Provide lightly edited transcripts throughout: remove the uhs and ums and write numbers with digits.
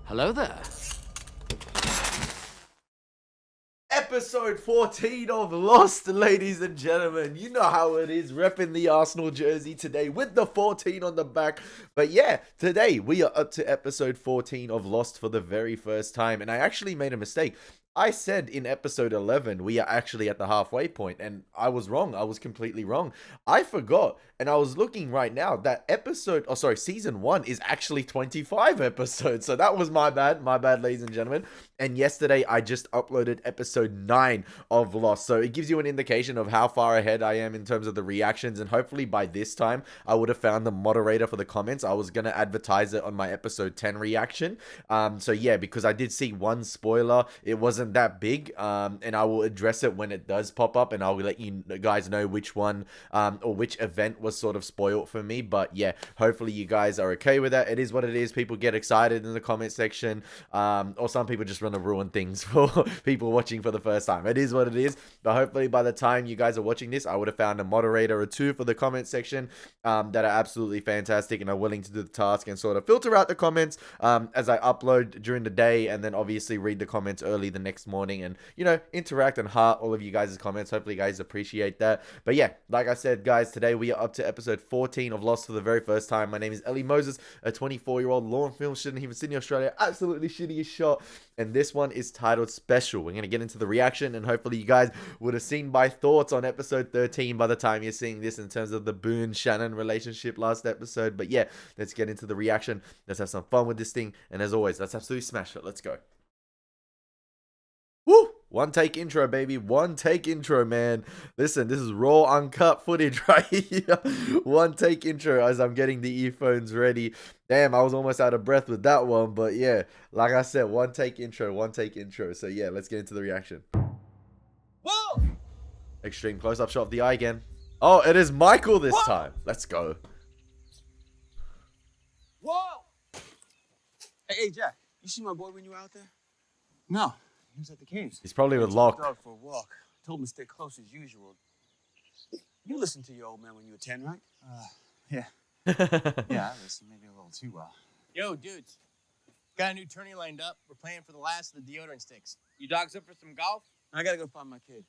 Hello there. Episode 14 of Lost, ladies and gentlemen. You know how it is, repping the Arsenal jersey today with the 14 on the back. But yeah, today we are up to episode 14 of Lost for the very first time. And I actually made a mistake. I said in episode 11 we are actually at the halfway point, and I was wrong. I was completely wrong. I forgot, and I was looking right now that season 1 is actually 25 episodes. So that was my bad, ladies and gentlemen. And yesterday I just uploaded episode 9 of Lost, so it gives you an indication of how far ahead I am in terms of the reactions. And hopefully by this time I would have found the moderator for the comments. I was gonna advertise it on my episode 10 reaction. So yeah, because I did see one spoiler, it wasn't that big, and I will address it when it does pop up, and I'll let you guys know which one or which event was sort of spoiled for me. But yeah, hopefully you guys are okay with that. It is what it is. People get excited in the comment section, or some people just want to ruin things for people watching for the first time. It is what it is. But hopefully by the time you guys are watching this, I would have found a moderator or two for the comment section that are absolutely fantastic and are willing to do the task and sort of filter out the comments as I upload during the day, and then obviously read the comments early the next morning, and interact and heart all of you guys' comments. Hopefully you guys appreciate that. But yeah, like I said, guys, today we are up to episode 14 of Lost for the very first time. My name is Elie Moses, a 24-year-old law and film student here in Sydney, Australia. Absolutely shittiest shot, and this one is titled Special. We're going to get into the reaction, and hopefully you guys would have seen my thoughts on episode 13 by the time you're seeing this, in terms of the Boone-Shannon relationship last episode. But yeah, let's get into the reaction. Let's have some fun with this thing, and as always, let's absolutely smash it. Let's go. Woo! One take intro, baby. One take intro, man. Listen, this is raw, uncut footage right here. One take intro as I'm getting the earphones ready. Damn, I was almost out of breath with that one. But yeah, like I said, one take intro, one take intro. So yeah, let's get into the reaction. Whoa! Extreme close-up shot of the eye again. Oh, it is Michael this time. Let's go. Whoa! Hey, Jack, you see my boy when you were out there? No, he was at the caves. He's probably with Took the Locke. dog for a walk. Told him to stay close as usual. You listened to your old man when you were 10, right? Yeah. Yeah, I listened maybe a little too well. Yo, dudes. Got a new tourney lined up. We're playing for the last of the deodorant sticks. You dogs up for some golf? I gotta go find my kid.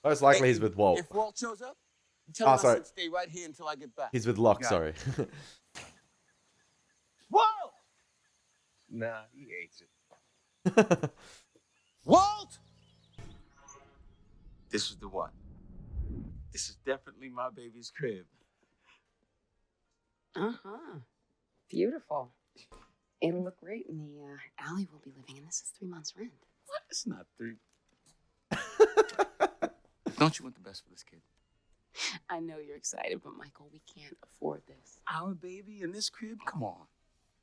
Most likely Hey, he's with Walt. If Walt shows up, tell him I sorry. said stay right here until I get back. He's with Locke, Got sorry. Whoa! Nah, he hates it. Walt! This is the one. This is definitely my baby's crib. Uh-huh. Beautiful. It'll look great in the alley we'll be living in. This is 3 months' rent. What? It's not 3. Don't you want the best for this kid? I know you're excited, but Michael, we can't afford this. Our baby in this crib? Come on.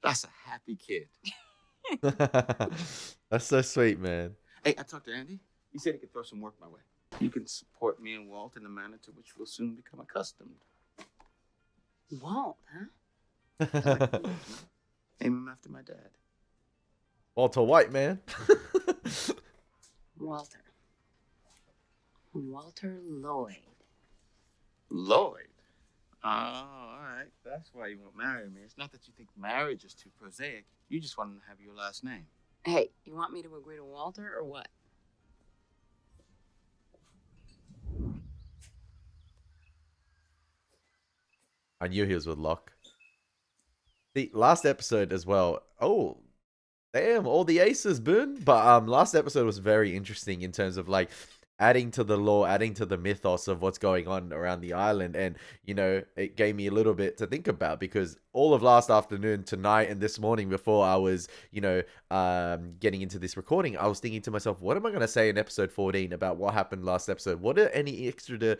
That's a happy kid. That's so sweet, man. Hey, I talked to Andy. He said he could throw some work my way. You can support me and Walt in a manner to which we'll soon become accustomed. Walt, huh? Name him after my dad. Walter White, man. Walter. Walter Lloyd. Lloyd? Oh, all right. That's why you won't marry me. It's not that you think marriage is too prosaic. You just want to have your last name. Hey, you want me to agree to Walter or what? I knew he was with Locke. The last episode as well. Oh, damn, all the aces, Boone. But last episode was very interesting in terms of like adding to the lore, adding to the mythos of what's going on around the island. And, it gave me a little bit to think about, because all of last afternoon, tonight, and this morning before I was, getting into this recording, I was thinking to myself, what am I going to say in episode 14 about what happened last episode? What are any extra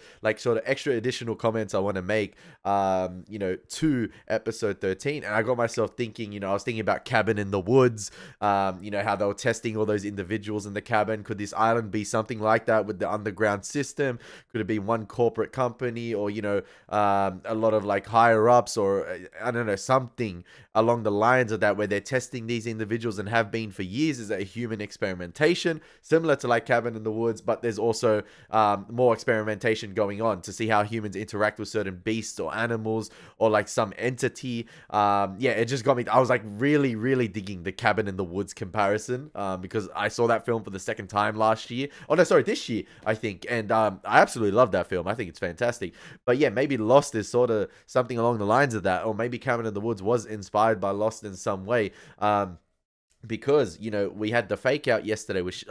additional comments I want to make, to episode 13? And I got myself thinking, I was thinking about Cabin in the Woods, how they were testing all those individuals in the cabin. Could this island be something like that with the underground system? Could it be one corporate company, or, a lot of like higher ups, or I don't don't know, something along the lines of that, where they're testing these individuals and have been for years. Is a human experimentation, similar to like Cabin in the Woods, but there's also more experimentation going on to see how humans interact with certain beasts or animals or like some entity. Yeah, it just got me. I was like really, really digging the Cabin in the Woods comparison because I saw that film for the second time last year. Oh no, sorry, this year I think, and I absolutely love that film. I think it's fantastic. But yeah, maybe Lost is sort of something along the lines of that, or maybe Cabin in the Woods was inspired by Lost in some way. Because you know we had the fake out yesterday with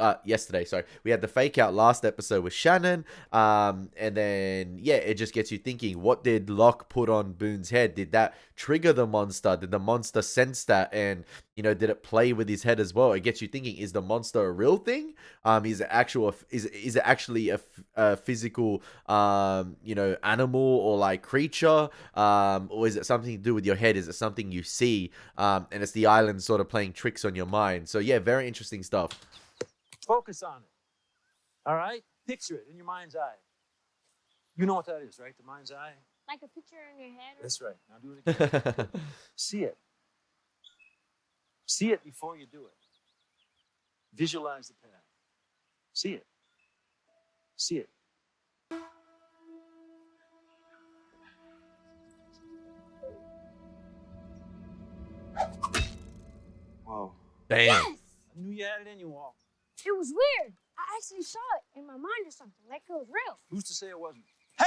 we had the fake out last episode with Shannon, and then yeah, it just gets you thinking, what did Locke put on Boone's head? Did that trigger the monster? Did the monster sense that, and you know, did it play with his head as well? It gets you thinking, is the monster a real thing? Is it actually a physical you know, animal or like creature, or is it something to do with your head? Is it something you see, and it's the island sort of playing tricks on your mind? So yeah, very interesting stuff. Focus on it. All right? Picture it in your mind's eye. You know what that is, right? The mind's eye? Like a picture in your head? That's right. Now do it again. See it. See it before you do it. Visualize the path. See it. See it. Whoa. Damn. Yes! I knew you had it in you, Walt. It was weird. I actually saw it in my mind or something, like it was real. Who's to say it wasn't? Hey!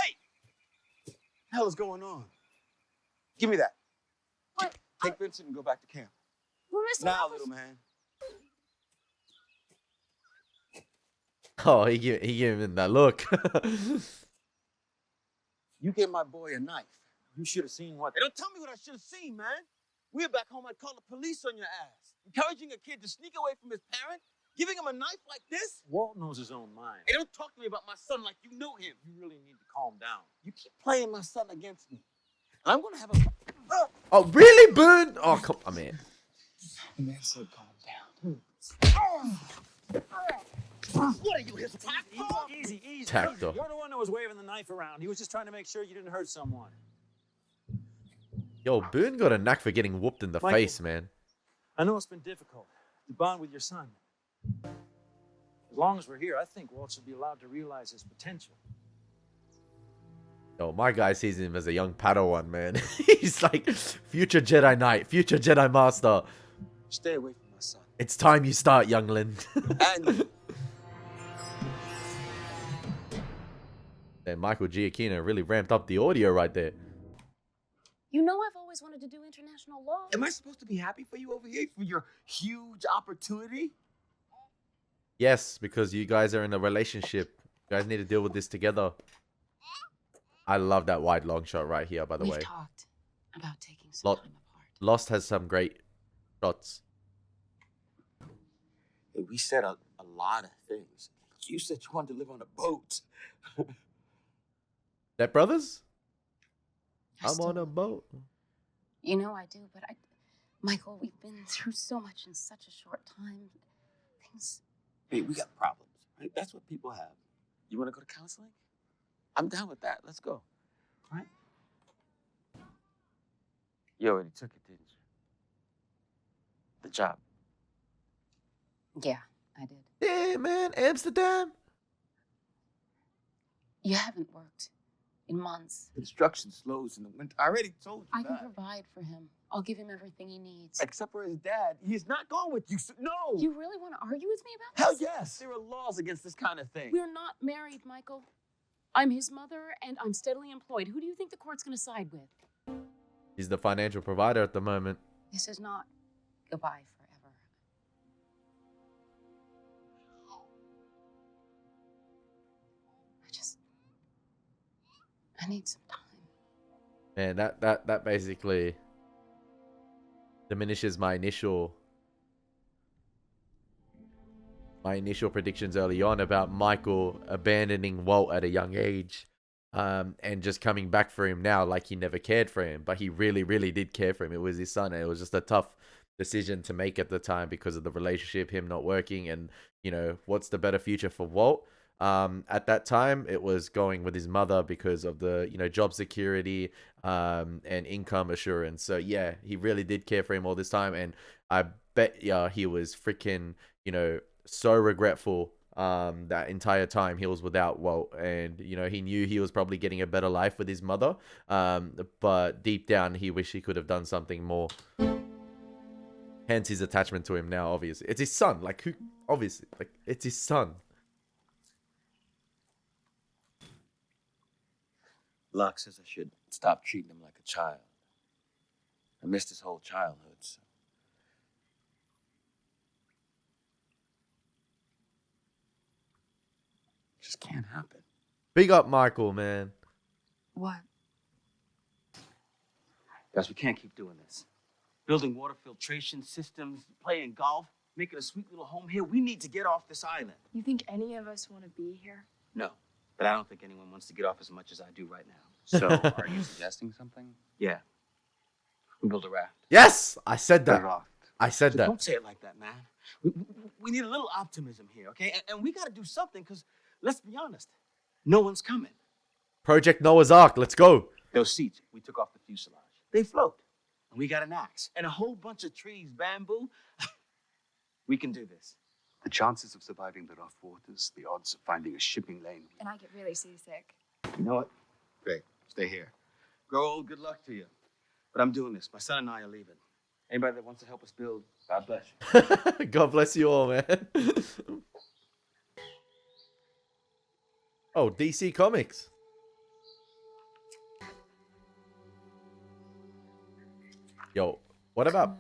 What the hell is going on? Give me that. What? Take Vincent and go back to camp. We're missing Now, out. little man. Oh, he gave him that look. You gave my boy a knife. You should have seen what. Hey, don't tell me what I should have seen, man. We were back home, I'd call the police on your ass. Encouraging a kid to sneak away from his parent? Giving him a knife like this? Walt knows his own mind. Hey, don't talk to me about my son like you know him. You really need to calm down. You keep playing my son against me. And I'm gonna have a... Oh really, Boone? Oh come on, man. The man said calm down. What are you, his tactful? Easy. Tactile. You're the one that was waving the knife around. He was just trying to make sure you didn't hurt someone. Yo, Boone got a knack for getting whooped in the Michael. face, man. I know it's been difficult to bond with your son. As long as we're here, I think Walt should be allowed to realize his potential. Yo, my guy sees him as a young Padawan, man. He's like, future Jedi Knight, future Jedi Master. Stay away from my son. It's time you start, youngling. And And Michael Giacchino really ramped up the audio right there. You know I've always wanted to do international law. am I supposed to be happy for you over here for your huge opportunity? Yes, because you guys are in a relationship. You guys need to deal with this together. I love that wide long shot right here, by the We've way. talked about taking some Lot- time apart. Lost has some great shots. Hey, we said a lot of things. You said you wanted to live on a boat. That brothers? I I'm still- on a boat. You know I do, but Michael, we've been through so much in such a short time. Things. Hey, we got problems, right? That's what people have. You want to go to counseling? I'm down with that. Let's go. All right? You already took it, didn't you? The job. Yeah, I did. Yeah, man, Amsterdam. You haven't worked in months. Construction slows in the winter. I already told you I can that. provide for him. I'll give him everything he needs. Except for his dad. He's not going with you. So, no. You really want to argue with me about Hell this? yes. There are laws against this kind of thing. We're not married, Michael. I'm his mother, and I'm steadily employed. Who do you think the court's going to side with? He's the financial provider at the moment. This is not goodbye forever. I need some time. Man, that basically diminishes my initial predictions early on about Michael abandoning Walt at a young age, and just coming back for him now like he never cared for him, but he really, really did care for him. It was his son, and it was just a tough decision to make at the time because of the relationship, him not working, and you know, what's the better future for Walt? At that time, it was going with his mother because of the, job security, and income assurance. So yeah, he really did care for him all this time, and I bet he was freaking, so regretful that entire time he was without Walt, and he knew he was probably getting a better life with his mother, but deep down he wished he could have done something more. Hence his attachment to him now. Obviously, it's his son. Like, who? Obviously, like, it's his son. Locke says I should stop treating him like a child. I missed his whole childhood, so. Just can't happen. Big up Michael, man. What? Guys, we can't keep doing this. Building water filtration systems, playing golf, making a sweet little home here. We need to get off this island. You think any of us want to be here? No, but I don't think anyone wants to get off as much as I do right now. So, are you suggesting something? Yeah. We build a raft. Yes, I said Put it that. off. I said So that. don't say it like that, man. We need a little optimism here, okay? And we got to do something, because let's be honest, no one's coming. Project Noah's Ark. Let's go. Those seats, we took off the fuselage. They float. And we got an axe and a whole bunch of trees, bamboo. We can do this. The chances of surviving the rough waters, the odds of finding a shipping lane. And I get really seasick. You know what? Great. Stay here. Grow old, good luck to you. But I'm doing this. My son and I are leaving. Anybody that wants to help us build, God bless you. God bless you all, man. Oh, DC Comics. Yo, what about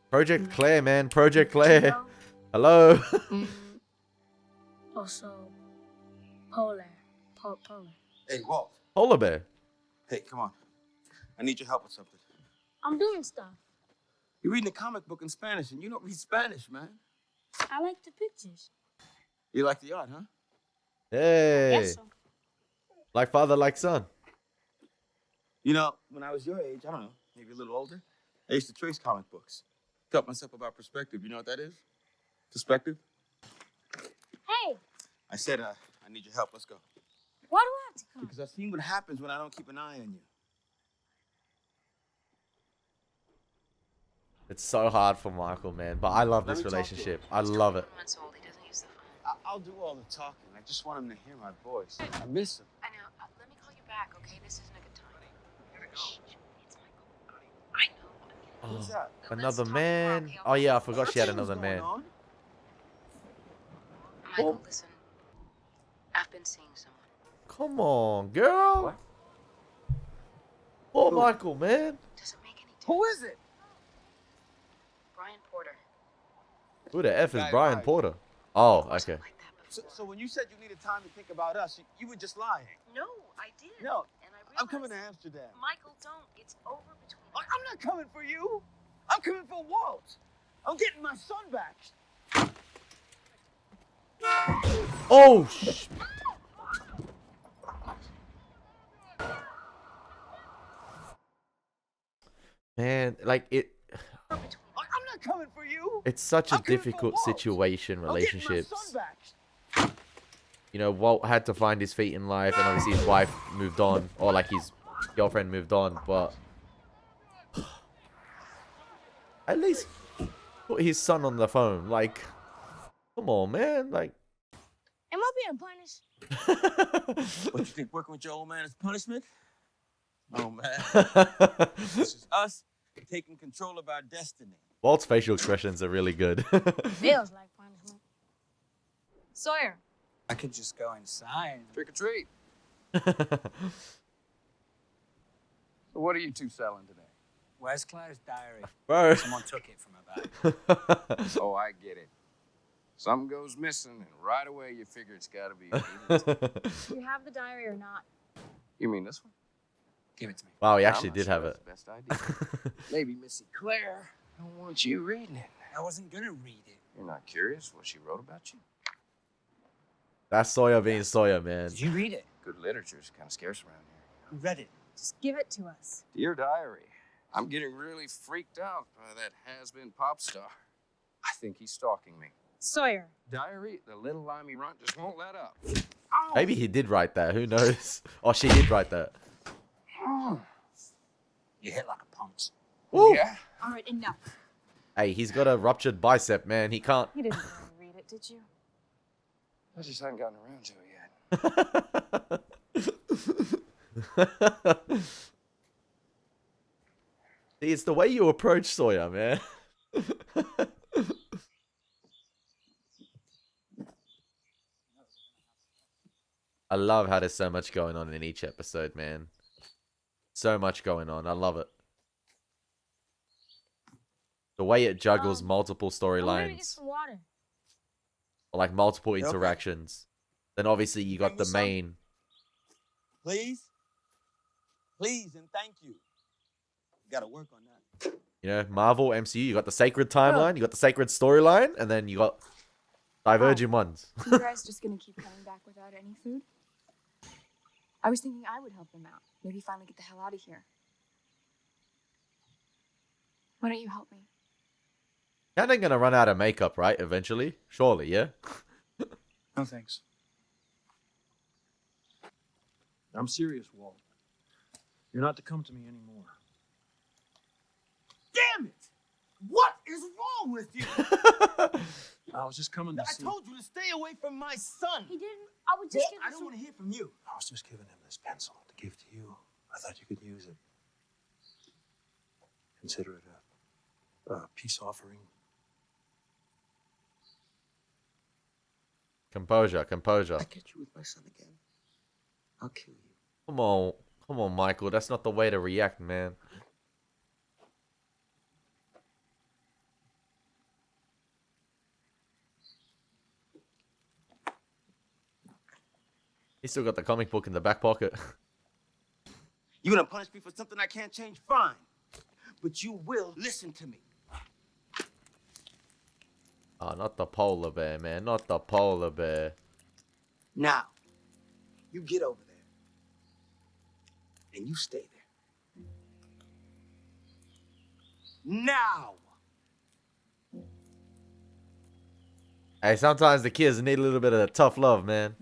Project Claire, man? Project Claire. Hello. Also, polar. Hey, Walt. Polar bear. Hey, come on. I need your help with something. I'm doing stuff. You're reading a comic book in Spanish, and you don't read Spanish, man. I like the pictures. You like the art, huh? Hey. Yes, so. Like father, like son. You know, when I was your age, I don't know, maybe a little older, I used to trace comic books. Taught myself about perspective. You know what that is? Perspective? Hey, I said, I need your help. Let's go. why do I have to come? Because I've seen what happens when I don't keep an eye on you. It's so hard for Michael, man. But I love Let this me talk to him. relationship. I love it. 21 months old. He doesn't use the phone. I'll do all the talking. I just want him to hear my voice. I miss him. I know. Let me call you back, okay? This isn't a good time. Shh. It's Michael. I know. Who's that? Another man. Oh yeah, I forgot she had another man. Michael, listen. I've been seeing someone. Come on, girl. What? Poor Michael, man. Doesn't make any difference. Who is it? Brian Porter. Who the F is Guy Brian lied. Porter? Oh, It wasn't okay. like that before. So when you said you needed time to think about us, you were just lying. No, I did. No, And I realized. I'm coming to Amsterdam. Michael, don't. It's over between us. I'm not coming for you. I'm coming for Walt. I'm getting my son back. Oh, man, like I'm not coming for you. it's such a I'm coming for difficult Walt. situation, I'm getting my relationships. son back. Walt had to find his feet in life, and obviously his wife moved on, or like his girlfriend moved on, but at least put his son on the phone. Like, come on, man. Like, Am I being punished? What, you think working with your old man is punishment? Oh, man. This is us taking control of our destiny. Walt's facial expressions are really good. Feels like punishment. Sawyer. I could just go inside. Trick or treat. So what are you two selling today? Where's Claire's diary? Bro. Someone took it from her bag. Oh, I get it. Something goes missing, and right away you figure it's got to be. Do you have the diary or not? You mean this one? Give it to me. Wow, he I'm actually not did sure have that's it. the best idea. Maybe Missy Claire don't want you reading it. I wasn't gonna read it. You're not curious what she wrote about you? That's Sawyer being Sawyer, man. Did you read it? Good literature's kind of scarce around here. Who read it? Just give it to us. Dear diary, I'm getting really freaked out by that has-been pop star. I think he's stalking me. Sawyer. Diary, the little limey runt just won't let up. Maybe he did write that. Who knows? Or she did write that. You hit like a punk's. Woo. Yeah. All right, enough. Hey, he's got a ruptured bicep, man. He can't. You didn't really read it, did you? I just haven't gotten around to it yet. See, it's the way you approach Sawyer, man. I love how there's so much going on in each episode, man. So much going on. I love it. The way it juggles multiple I'm gonna get storylines, some water. or like multiple Okay. interactions. Then obviously you got Bring the me some. main. Please? Please and thank you. Gotta work on that. You know, Marvel, MCU, you got the sacred timeline, you got the sacred storyline, and then you got diverging ones. You guys just gonna keep coming back without any food? I was thinking I would help them out. Maybe finally get the hell out of here. Why don't you help me? Kind of gonna run out of makeup, right? Eventually, surely, yeah. No thanks. I'm serious, Walt. You're not to come to me anymore. Damn it! What is wrong with you? I was just coming to I see. told you to stay away from my son. He didn't. I was just Walt, giving I don't some. want to hear from you. I was just giving him this pencil to give to you. I thought you could use it. Consider it a peace offering. Composure, composure. I catch you with my son again, I'll kill you. Come on, Michael. That's not the way to react, man. He's still got the comic book in the back pocket. You gonna punish me for something I can't change? Fine. But you will listen to me. Oh, not the polar bear, man. Not the polar bear. Now, you get over there. And you stay there. Now! Hey, sometimes the kids need a little bit of tough love, man.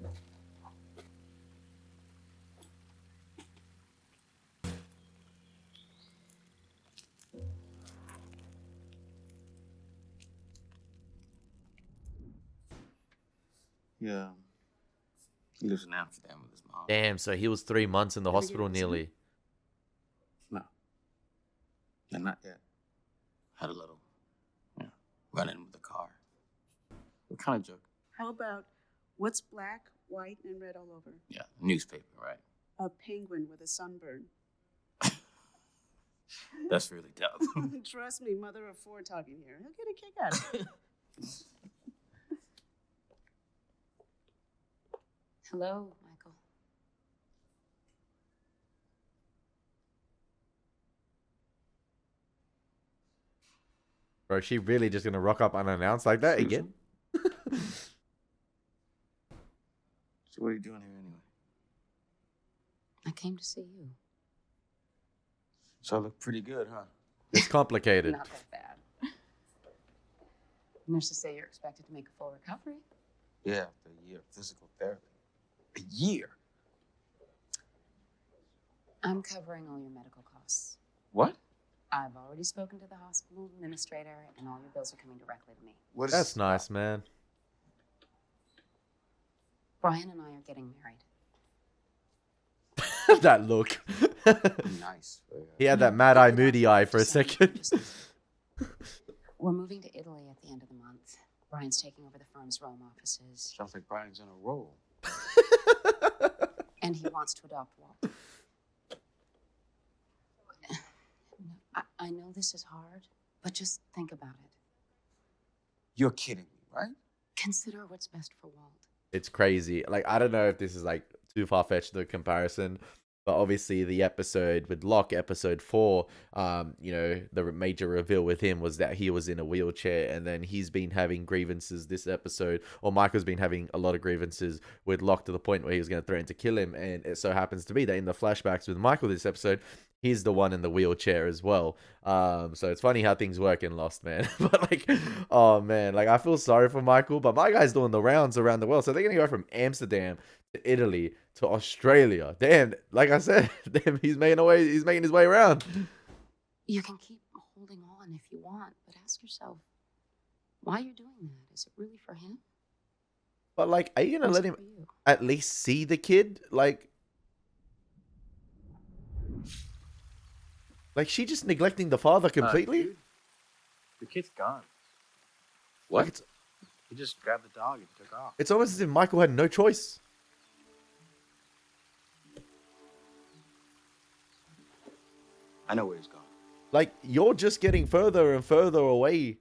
Yeah. He lives in Amsterdam with his mom. Damn, so he was 3 months in the Ever hospital get vaccinated? nearly. No. No, not yet. Had a little, run-in with the car. What kind of joke? How about what's black, white, and red all over? Yeah, newspaper, right? A penguin with a sunburn. That's really dumb. Trust me, mother of four talking here. He'll get a kick out of it. Hello, Michael. Bro, she really just gonna rock up unannounced like that again? So what are you doing here anyway? I came to see you. So I look pretty good, huh? It's complicated. Not that bad. Nurses say you're expected to make a full recovery. Yeah, after a year of physical therapy. A year? I'm covering all your medical costs. What? I've already spoken to the hospital administrator, and all your bills are coming directly to me. What is That's nice, man. Brian and I are getting married. That look. nice? He had that mad eye, moody eye for a second. We're moving to Italy at the end of the month. Brian's taking over the firm's Rome offices, Sounds like Brian's on a roll. and he wants to adopt Walt. I know this is hard, but just think about it. You're kidding me, right? Consider what's best for Walt. It's crazy. Like, I don't know if this is like too far-fetched the comparison, but obviously the episode with Locke, episode 4, you know, the major reveal with him was that he was in a wheelchair, and then he's been having grievances this episode, or Michael's been having a lot of grievances with Locke to the point where he was going to threaten to kill him, and it so happens to be that in the flashbacks with Michael this episode, he's the one in the wheelchair as well. So it's funny how things work in Lost, man. But like, oh man, like I feel sorry for Michael, but my guy's doing the rounds around the world, so they're gonna go from Amsterdam to Italy to Australia. Damn, like I said, damn, he's making his way around. You can keep holding on if you want, but ask yourself why you're doing that. Is it really for him? But like, are you gonna let him at least see the kid? Like she just neglecting the father completely? Dude, the kid's gone. What? Like He just grabbed the dog and took off. it's almost as if Michael had no choice. I know where he's gone. Like, you're just getting further and further away.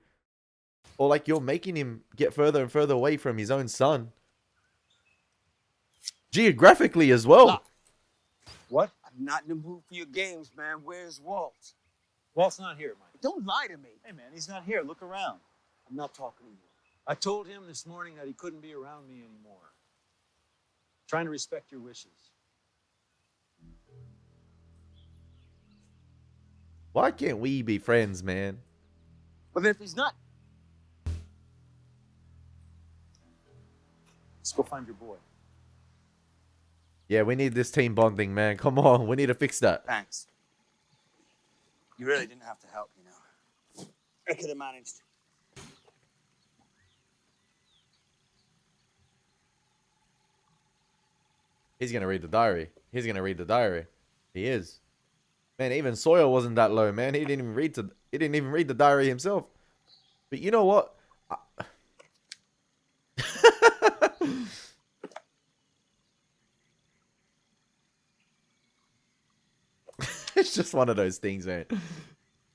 Or like you're making him get further and further away from his own son. Geographically as well. Stop. What? I'm not in the mood for your games, man. Where's Walt? Walt's not here, Mike. Don't lie to me. Hey, man, he's not here. Look around. I'm not talking to you. I told him this morning that he couldn't be around me anymore. Trying to respect your wishes. Why can't we be friends, man? But if he's not, Let's go find your boy. Yeah, we need this team bonding, man. Come on, we need to fix that. thanks. You really didn't have to help, you know. I could have managed. He's gonna read the diary. He's gonna read the diary. He is. Man, even Sawyer wasn't that low, man. He didn't even read the diary himself. But you know what? It's just one of those things, man.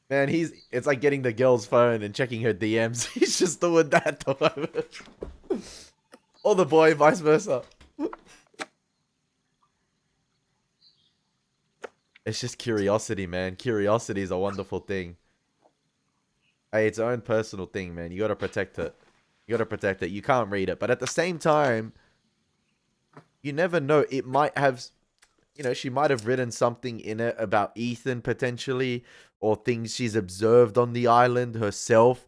Man, it's like getting the girl's phone and checking her DMs. He's just doing that. Or the boy, vice versa. It's just curiosity, man. Curiosity is a wonderful thing. Hey, it's its own personal thing, man. You gotta protect it. You gotta protect it. You can't read it. But at the same time, you never know. It might have, you know, she might have written something in it about Ethan potentially, or things she's observed on the island herself,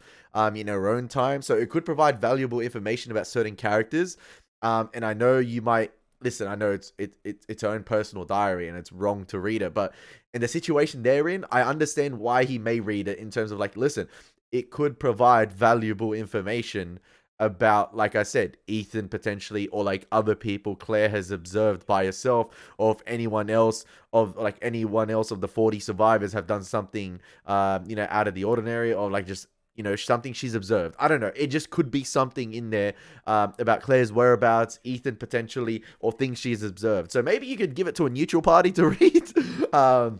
in her own time. So it could provide valuable information about certain characters. And I know you might listen. I know it's its own personal diary, and it's wrong to read it. But in the situation they're in, I understand why he may read it. In terms of like, listen, it could provide valuable information about, like I said, Ethan potentially, or like other people Claire has observed by herself, or if anyone else of the 40 survivors have done something, out of the ordinary, or like just, something she's observed. I don't know. It just could be something in there about Claire's whereabouts, Ethan potentially, or things she's observed. So maybe you could give it to a neutral party to read.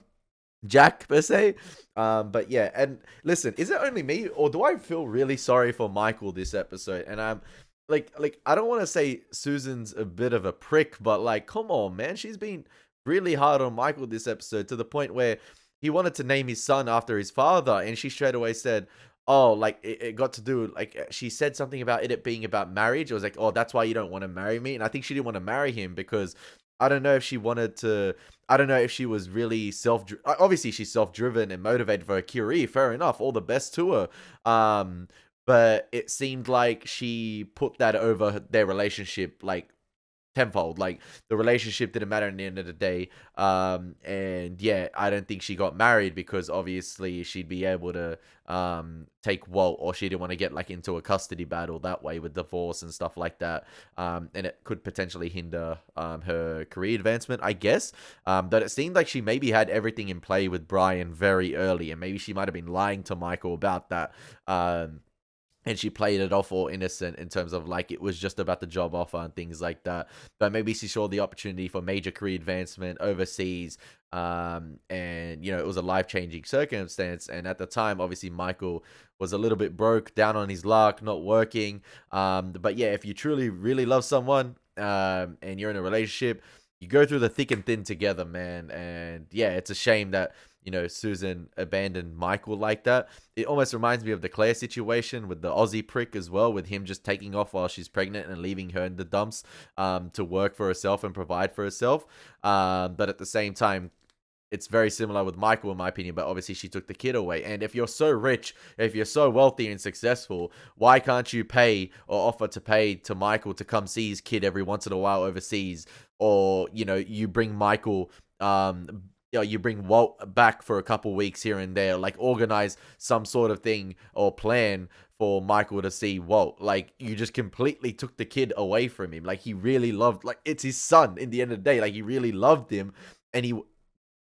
Jack per se. But yeah, and listen, is it only me, or do I feel really sorry for Michael this episode? And I'm like I don't want to say Susan's a bit of a prick, but like, come on, man, she's been really hard on Michael this episode, to the point where he wanted to name his son after his father, and she straight away said, oh, like it got to do, like she said something about it being about marriage. It was like, oh, that's why you don't want to marry me. And I think she didn't want to marry him because I don't know if she wanted to. I don't know if she was really obviously she's self-driven and motivated for her career. Fair enough. All the best to her. But it seemed like she put that over their relationship, like, tenfold. Like, the relationship didn't matter in the end of the day. And yeah, I don't think she got married because obviously she'd be able to take Walt, or she didn't want to get like into a custody battle that way with divorce and stuff like that. And it could potentially hinder her career advancement, I guess. But it seemed like she maybe had everything in play with Brian very early, and maybe she might have been lying to Michael about that. And she played it off all innocent in terms of like it was just about the job offer and things like that. But maybe she saw the opportunity for major career advancement overseas. And, it was a life-changing circumstance. And at the time, obviously, Michael was a little bit broke, down on his luck, not working. But yeah, if you truly, really love someone and you're in a relationship, you go through the thick and thin together, man. And yeah, it's a shame that Susan abandoned Michael like that. It almost reminds me of the Claire situation with the Aussie prick as well, with him just taking off while she's pregnant and leaving her in the dumps to work for herself and provide for herself. But at the same time, it's very similar with Michael, in my opinion, but obviously she took the kid away. And if you're so rich, if you're so wealthy and successful, why can't you pay or offer to pay to Michael to come see his kid every once in a while overseas? Or, you know, you bring Michael, you bring Walt back for a couple weeks here and there, like organize some sort of thing or plan for Michael to see Walt. Like, you just completely took the kid away from him. Like, he really loved, like, it's his son in the end of the day. Like, he really loved him, and he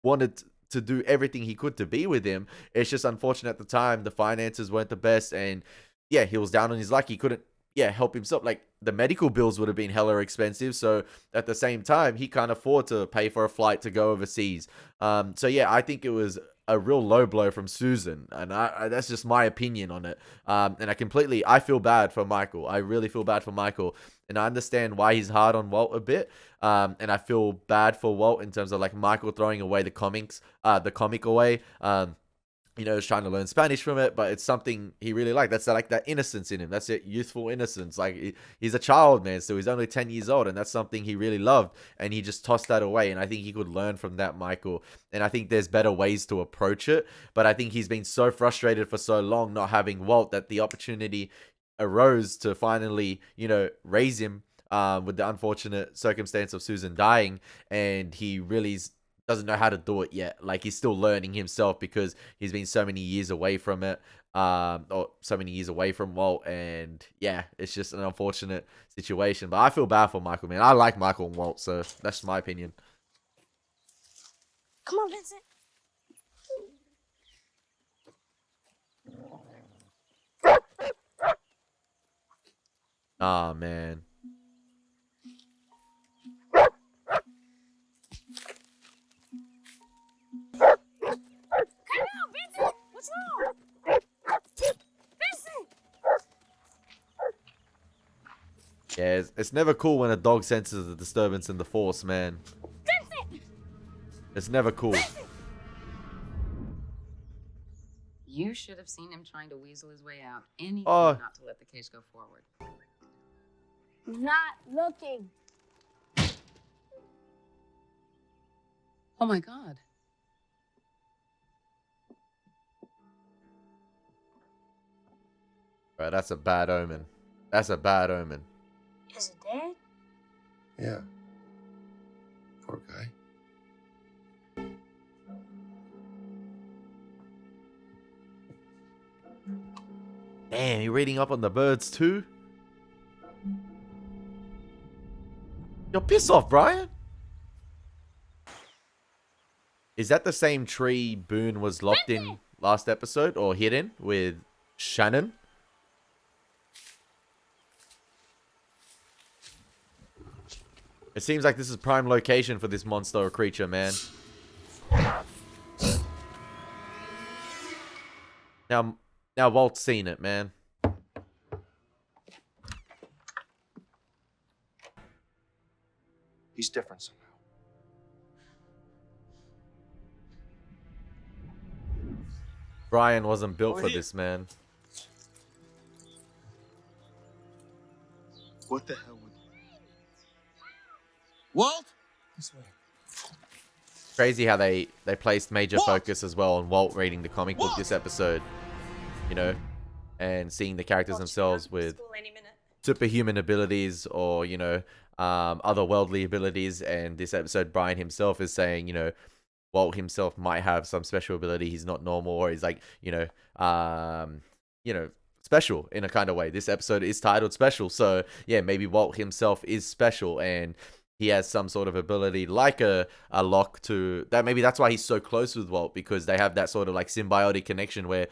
wanted to do everything he could to be with him. It's just unfortunate at the time the finances weren't the best, and yeah, he was down on his luck. He couldn't help himself. Like, the medical bills would have been hella expensive, so at the same time he can't afford to pay for a flight to go overseas. So yeah, I think it was a real low blow from Susan, and I that's just my opinion on it. And I feel bad for Michael. I really feel bad for Michael, and I understand why he's hard on Walt a bit. And I feel bad for Walt in terms of like Michael throwing away the comic away. You know, he's trying to learn Spanish from it, but it's something he really liked. That's like that innocence in him. That's it, youthful innocence. Like, he's a child, man, so he's only 10 years old, and that's something he really loved, and he just tossed that away. And I think he could learn from that, Michael. And I think there's better ways to approach it, but I think he's been so frustrated for so long not having Walt that the opportunity arose to finally, you know, raise him with the unfortunate circumstance of Susan dying, and he really doesn't know how to do it yet. Like, he's still learning himself because he's been so many years away from it, or so many years away from Walt, and yeah, it's just an unfortunate situation. But I feel bad for Michael, man. I like Michael and Walt, so that's my opinion. Come on, Vincent. Ah, man. What's wrong? Vincent! Yeah, it's never cool when a dog senses a disturbance in the force, man. Vincent! It's never cool. Vincent! You should have seen him trying to weasel his way out. Anything not to let the case go forward. Not looking. Oh my God. Right, that's a bad omen. That's a bad omen. Is it dead? Yeah. Poor guy. Damn, you reading up on the birds too? Yo, piss off, Brian. Is that the same tree Boone was locked in last episode, or hidden with Shannon? It seems like this is prime location for this monster or creature, man. Now Walt's seen it, man. He's different somehow. Brian wasn't built for this, man. What the hell would... Walt? This way. Crazy how they placed major focus as well on Walt reading the comic book this episode. You know, and seeing the characters themselves with superhuman abilities, or, you know, otherworldly abilities. And this episode, Brian himself is saying, you know, Walt himself might have some special ability. He's not normal, or he's like, you know, special in a kind of way. This episode is titled Special, so yeah, maybe Walt himself is special, and he has some sort of ability like a Locke to that. Maybe that's why he's so close with Walt, because they have that sort of like symbiotic connection where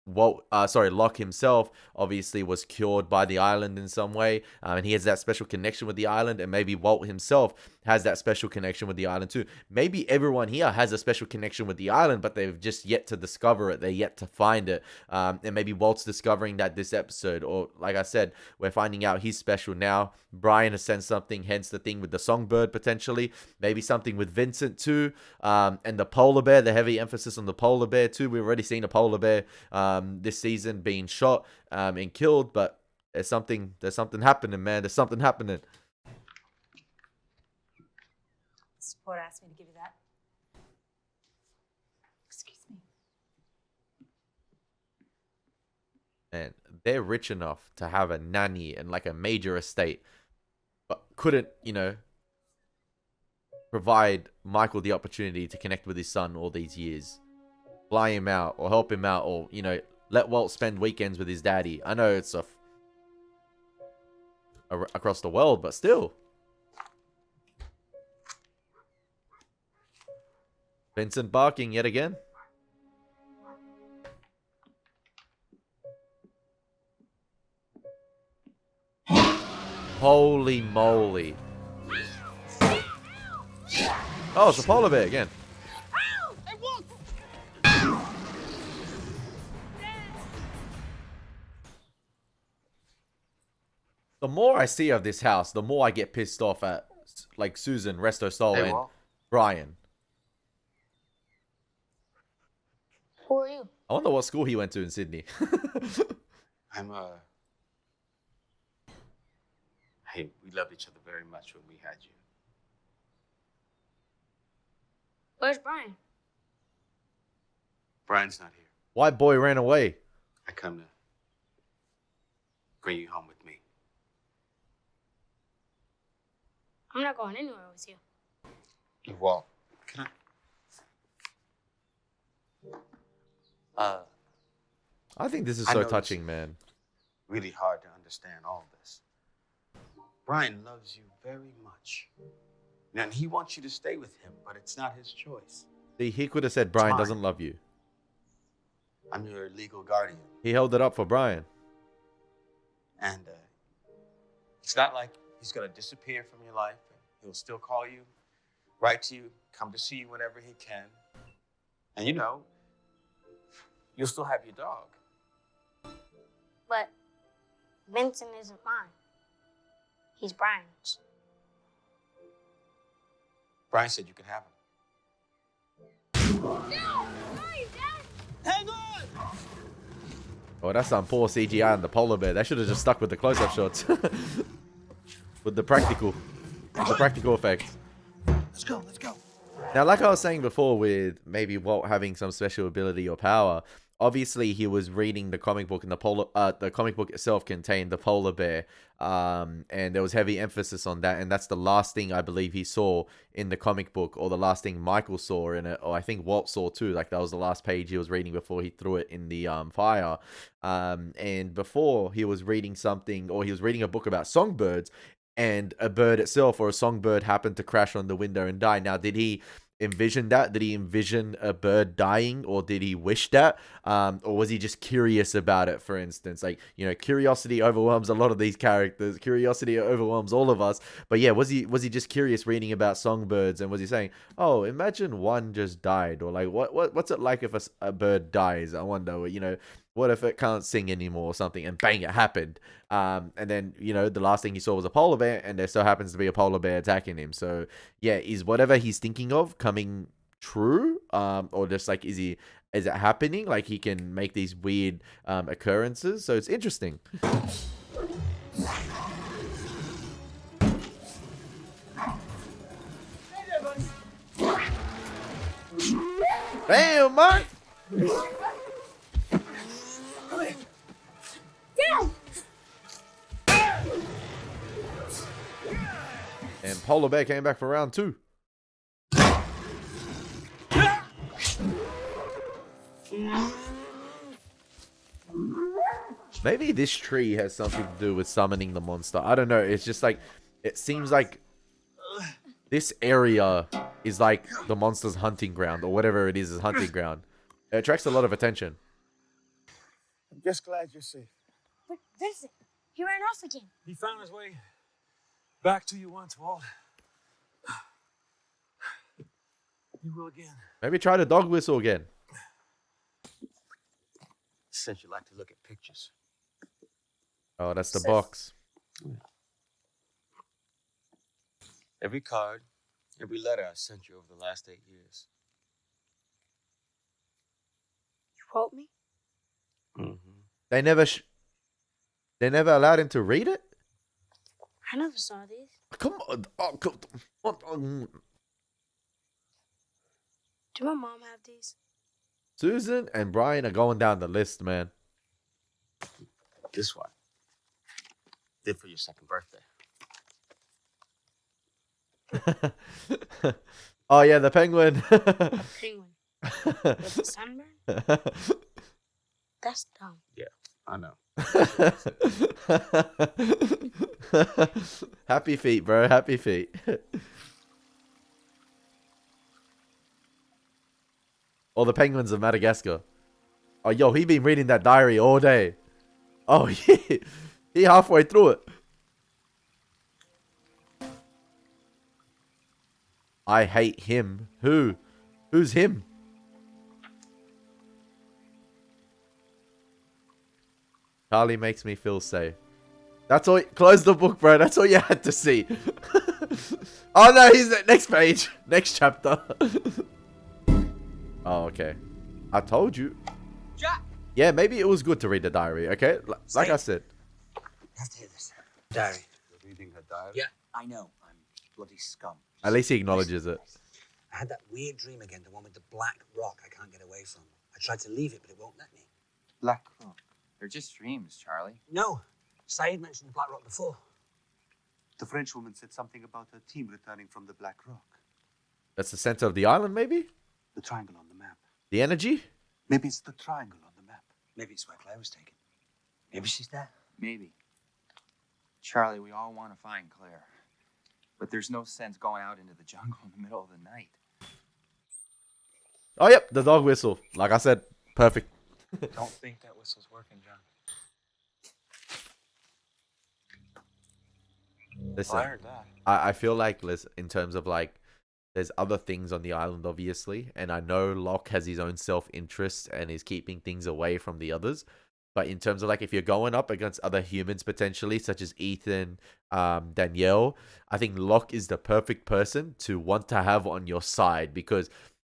Locke himself obviously was cured by the island in some way, and he has that special connection with the island, and maybe Walt himself has that special connection with the island too. Maybe everyone here has a special connection with the island, but they've just yet to discover it. They're yet to find it, and maybe Walt's discovering that this episode, or like I said, we're finding out he's special now. Brian has sensed something, hence the thing with the songbird potentially. Maybe something with Vincent too, and the polar bear. The heavy emphasis on the polar bear too. We've already seen a polar bear this season being shot and killed, but there's something happening, man. There's something happening. Support asked me to give you that. Man, they're rich enough to have a nanny and like a major estate, but couldn't, provide Michael the opportunity to connect with his son all these years. Fly him out or help him out or, let Walt spend weekends with his daddy. I know it's across the world, but still. Vincent barking yet again. Holy moly. Oh, it's a polar bear again. The more I see of this house, the more I get pissed off at, like, Susan, Resto Sol, and Walt. Brian. Who are you? I wonder what school he went to in Sydney. Hey, we loved each other very much when we had you. Where's Brian? Brian's not here. White boy ran away. I come to bring you home with me. I'm not going anywhere with you. Walt, can I? I think this is I so know touching, it's man. really hard to understand all of this. Brian loves you very much. And he wants you to stay with him, but it's not his choice. See, he could have said Brian mine. doesn't love you. I'm your legal guardian. He held it up for Brian. And it's not like he's going to disappear from your life. He'll still call you, write to you, come to see you whenever he can. And you'll still have your dog. But Vincent isn't mine. He's Brian's. Brian said you could have him. No! Hurry, Dad! Hang on! Oh, that's some poor CGI on the polar bear. They should have just stuck with the close-up shots. With the practical effects. Let's go, let's go. Now, like I was saying before with maybe Walt having some special ability or power, obviously he was reading the comic book and the comic book itself contained the polar bear. And there was heavy emphasis on that. And that's the last thing I believe he saw in the comic book, or the last thing Michael saw in it, or I think Walt saw too. Like that was the last page he was reading before he threw it in the fire. And before he was reading something, or he was reading a book about songbirds, and a bird itself or a songbird happened to crash on the window and die. Now, did he envision that? Did he envision a bird dying, or did he wish that? Or was he just curious about it, for instance? Like, curiosity overwhelms a lot of these characters. Curiosity overwhelms all of us. But yeah, was he just curious reading about songbirds, and was he saying, oh, imagine one just died? Or like, what's it like if a bird dies? I wonder, what if it can't sing anymore or something? And bang, it happened. And then, the last thing he saw was a polar bear, and there so happens to be a polar bear attacking him. So, yeah, is whatever he's thinking of coming true? Or just like, is it happening? Like he can make these weird occurrences. So it's interesting. Damn, man! And polar bear came back for round 2. Maybe this tree has something to do with summoning the monster. I don't know. It's just like, it seems like this area is like the monster's hunting ground, or whatever it is hunting ground. It attracts a lot of attention. I'm just glad you're safe. But Vincent, he ran off again. He found his way back to you once, Walt. He will again. Maybe try the dog whistle again. Since you like to look at pictures. Oh, that's the box. Every card, every letter I sent you over the last 8 years. You wrote me? Mm-hmm. They never allowed him to read it? I never saw these. Come on. Oh, come on. Do my mom have these? Susan and Brian are going down the list, man. This one. Did for your second birthday. Oh yeah, the penguin. Penguin. With a sunburn? That's dumb. Yeah, I know. Happy feet, bro. Happy feet. Or the penguins of Madagascar. Oh, yo, he been reading that diary all day. Oh, he halfway through it. I hate him. Who? Who's him? Charlie makes me feel safe. That's all. Close the book, bro. That's all you had to see. Oh no, he's the next page. Next chapter. Oh, okay. I told you. Jack! Yeah, maybe it was good to read the diary, okay? Like I said. You have to hear this. Diary. You're reading her diary? Yeah, I know. I'm bloody scum. At least he acknowledges it. I had that weird dream again, the one with the black rock I can't get away from. I tried to leave it, but it won't let me. Black Rock. They're just dreams, Charlie. No. Saeed mentioned the Black Rock before. The French woman said something about her team returning from the Black Rock. That's the center of the island, maybe? The triangle on the map. The energy? Maybe it's the triangle on the map. Maybe it's where Claire was taken. Maybe she's there. Maybe. Charlie, we all want to find Claire. But there's no sense going out into the jungle in the middle of the night. Oh, yep, the dog whistle. Like I said, perfect. Don't think that whistle's working, John. Listen, I heard that. I feel like, in terms of like, there's other things on the island, obviously, and I know Locke has his own self-interest and is keeping things away from the others. But in terms of like, if you're going up against other humans potentially, such as Ethan, Danielle, I think Locke is the perfect person to want to have on your side, because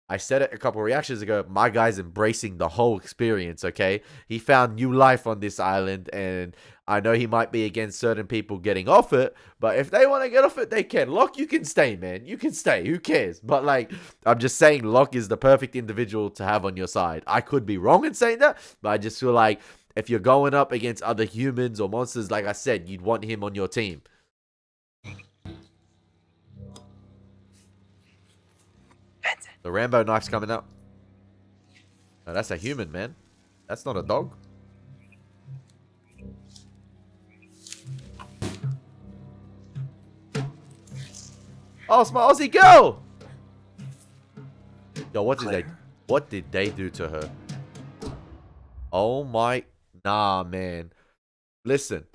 I said it a couple of reactions ago, my guy's embracing the whole experience, okay? He found new life on this island, and I know he might be against certain people getting off it, but if they want to get off it, they can. Locke, you can stay, man. You can stay. Who cares? But, like, I'm just saying Locke is the perfect individual to have on your side. I could be wrong in saying that, but I just feel like if you're going up against other humans or monsters, like I said, you'd want him on your team. The Rambo knife's coming up. No, that's a human, man. That's not a dog. Oh, it's my Aussie girl! Yo, what did they do to her? Oh my, nah, man. Listen.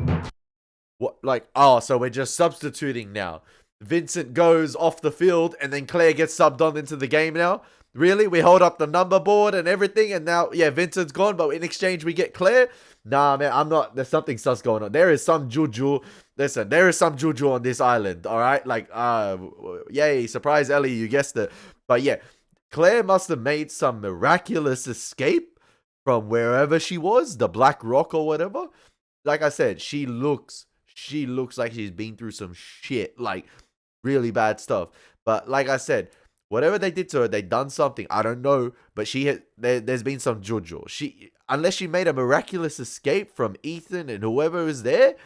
What, like, oh, so we're just substituting now. Vincent goes off the field and then Claire gets subbed on into the game now? Really? We hold up the number board and everything and now, yeah, Vincent's gone, but in exchange we get Claire? Nah, man, I'm not. There's something sus going on. There is some juju. Listen, there is some juju on this island, all right? Like, yay, surprise Ellie, you guessed it. But yeah, Claire must have made some miraculous escape from wherever she was, the Black Rock or whatever. Like I said, she looks like she's been through some shit, like really bad stuff. But like I said, whatever they did to her, they done something. I don't know, but there's been some juju. Unless she made a miraculous escape from Ethan and whoever is there,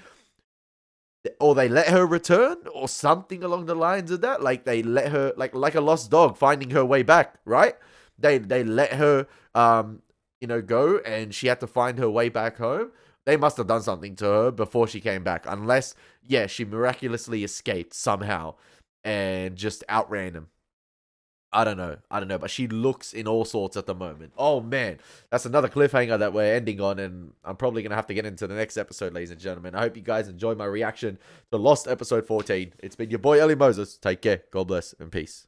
or they let her return, or something along the lines of that. Like they let her, like a lost dog finding her way back, right? They let her, go, and she had to find her way back home. They must have done something to her before she came back. Unless, yeah, she miraculously escaped somehow and just outran him. I don't know, but she looks in all sorts at the moment. Oh, man. That's another cliffhanger that we're ending on, and I'm probably going to have to get into the next episode, ladies and gentlemen. I hope you guys enjoyed my reaction to Lost episode 14. It's been your boy, Elie Moses. Take care. God bless and peace.